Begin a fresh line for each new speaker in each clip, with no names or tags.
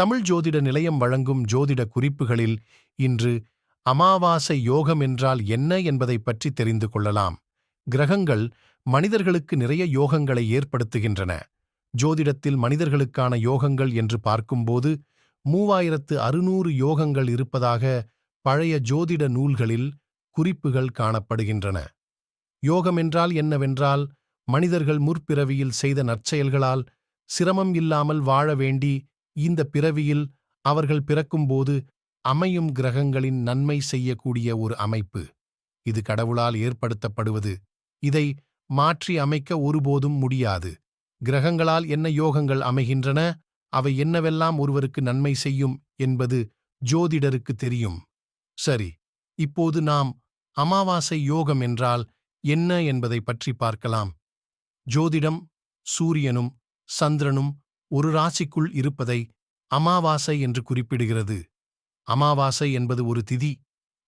தமிழ் ஜோதிட நிலையம் வழங்கும் ஜோதிட குறிப்புகளில் இன்று அமாவாசை யோகம் என்றால் என்ன என்பதை பற்றி தெரிந்து கொள்ளலாம். கிரகங்கள் மனிதர்களுக்கு நிறைய யோகங்களை ஏற்படுத்துகின்றன. ஜோதிடத்தில் மனிதர்களுக்கான யோகங்கள் என்று பார்க்கும்போது 3600 யோகங்கள் இருப்பதாக பழைய ஜோதிட நூல்களில் குறிப்புகள் காணப்படுகின்றன. யோகம் என்றால் என்னவென்றால், மனிதர்கள் முற்பிறவியில் செய்த நற்செயல்களால் சிரமம் இல்லாமல் வாழ வேண்டி இந்த பிறவியில் அவர்கள் பிறக்கும்போது அமையும் கிரகங்களின் நன்மை செய்யக்கூடிய ஒரு அமைப்பு. இது கடவுளால் ஏற்படுத்தப்படுவது. இதை மாற்றி அமைக்க ஒருபோதும் முடியாது. கிரகங்களால் என்ன யோகங்கள் அமைகின்றன, அவை என்னவெல்லாம் ஒருவருக்கு நன்மை செய்யும் என்பது ஜோதிடருக்கு தெரியும். சரி, இப்போது நாம் அமாவாசை யோகம் என்றால் என்ன என்பதை பற்றி பார்க்கலாம். ஜோதிடம் சூரியனும் சந்திரனும் ஒரு ராசிக்குள் இருப்பதை அமாவாசை என்று குறிப்பிடுகிறது. அமாவாசை என்பது ஒரு திதி.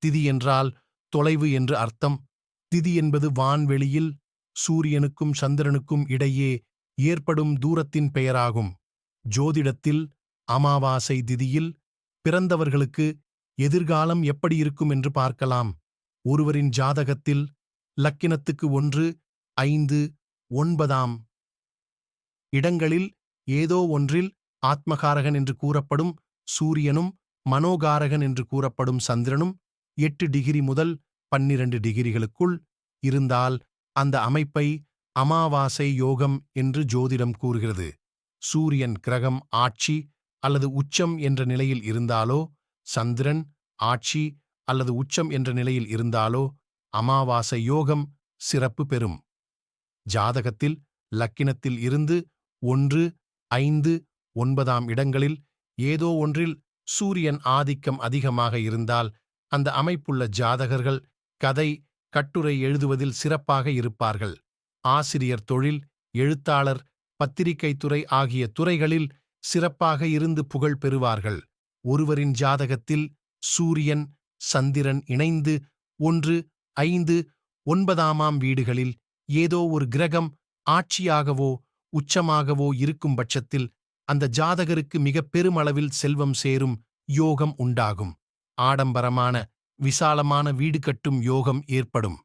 திதி என்றால் தொலைவு என்று அர்த்தம். திதி என்பது வான்வெளியில் சூரியனுக்கும் சந்திரனுக்கும் இடையே ஏற்படும் தூரத்தின் பெயராகும். ஜோதிடத்தில் அமாவாசை திதியில் பிறந்தவர்களுக்கு எதிர்காலம் எப்படி இருக்கும் என்று பார்க்கலாம். ஒருவரின் ஜாதகத்தில் லக்கினத்துக்கு 1, 5, 9ஆம் இடங்களில் ஏதோ ஒன்றில் ஆத்மகாரகன் என்று கூறப்படும் சூரியனும் மனோகாரகன் என்று கூறப்படும் சந்திரனும் 8 டிகிரி முதல் 12 டிகிரிகளுக்குள் இருந்தால் அந்த அமைப்பை அமாவாசை யோகம் என்று ஜோதிடம் கூறுகிறது. சூரியன் கிரகம் ஆட்சி அல்லது உச்சம் என்ற நிலையில் இருந்தாலோ, சந்திரன் ஆட்சி அல்லது உச்சம் என்ற நிலையில் இருந்தாலோ அமாவாசை யோகம் சிறப்பு பெறும். ஜாதகத்தில் லக்கினத்தில் இருந்து 1, 5, 9ஆம் இடங்களில் ஏதோ ஒன்றில் சூரியன் ஆதிக்கம் அதிகமாக இருந்தால் அந்த அமைப்புள்ள ஜாதகர்கள் கதை, கட்டுரை எழுதுவதில் சிறப்பாக இருப்பார்கள். ஆசிரியர் தொழில், எழுத்தாளர், பத்திரிகைத் துறை ஆகிய துறைகளில் சிறப்பாக இருந்து புகழ் பெறுவார்கள். ஒருவரின் ஜாதகத்தில் சூரியன் சந்திரன் இணைந்து 1, 5, 9ஆம் வீடுகளில் ஏதோ ஒரு கிரகம் ஆட்சியாகவோ உச்சமாகவோ இருக்கும் பட்சத்தில் அந்த ஜாதகருக்கு மிக பெருமளவில் செல்வம் சேரும் யோகம் உண்டாகும். ஆடம்பரமான விசாலமான வீடு கட்டும் யோகம் ஏற்படும்.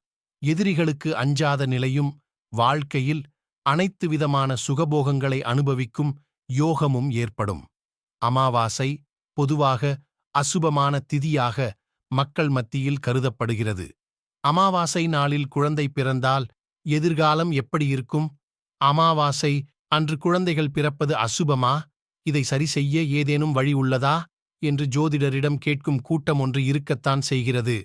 எதிரிகளுக்கு அஞ்சாத நிலையும் வாழ்க்கையில் அனைத்து விதமான சுகபோகங்களை அனுபவிக்கும் யோகமும் ஏற்படும். அமாவாசை பொதுவாக அசுபமான திதியாக மக்கள் மத்தியில் கருதப்படுகிறது. அமாவாசை நாளில் குழந்தை பிறந்தால் எதிர்காலம் எப்படி இருக்கும்? அமாவாசை அன்று குழந்தைகள் பிறப்பது அசுபமா? இதை சரி செய்ய ஏதேனும் வழி உள்ளதா என்று ஜோதிடரிடம் கேட்கும் கூட்டம் ஒன்று இருக்கத்தான் செய்கிறது.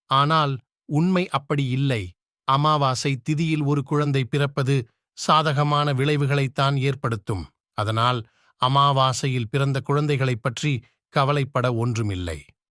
ஆனால் உண்மை அப்படி இல்லை. அமாவாசை திதியில் ஒரு குழந்தை பிறப்பது சாதகமான விளைவுகளைத்தான் ஏற்படுத்தும். அதனால் அமாவாசையில் பிறந்த குழந்தைகளைப் பற்றி கவலைப்பட ஒன்றுமில்லை.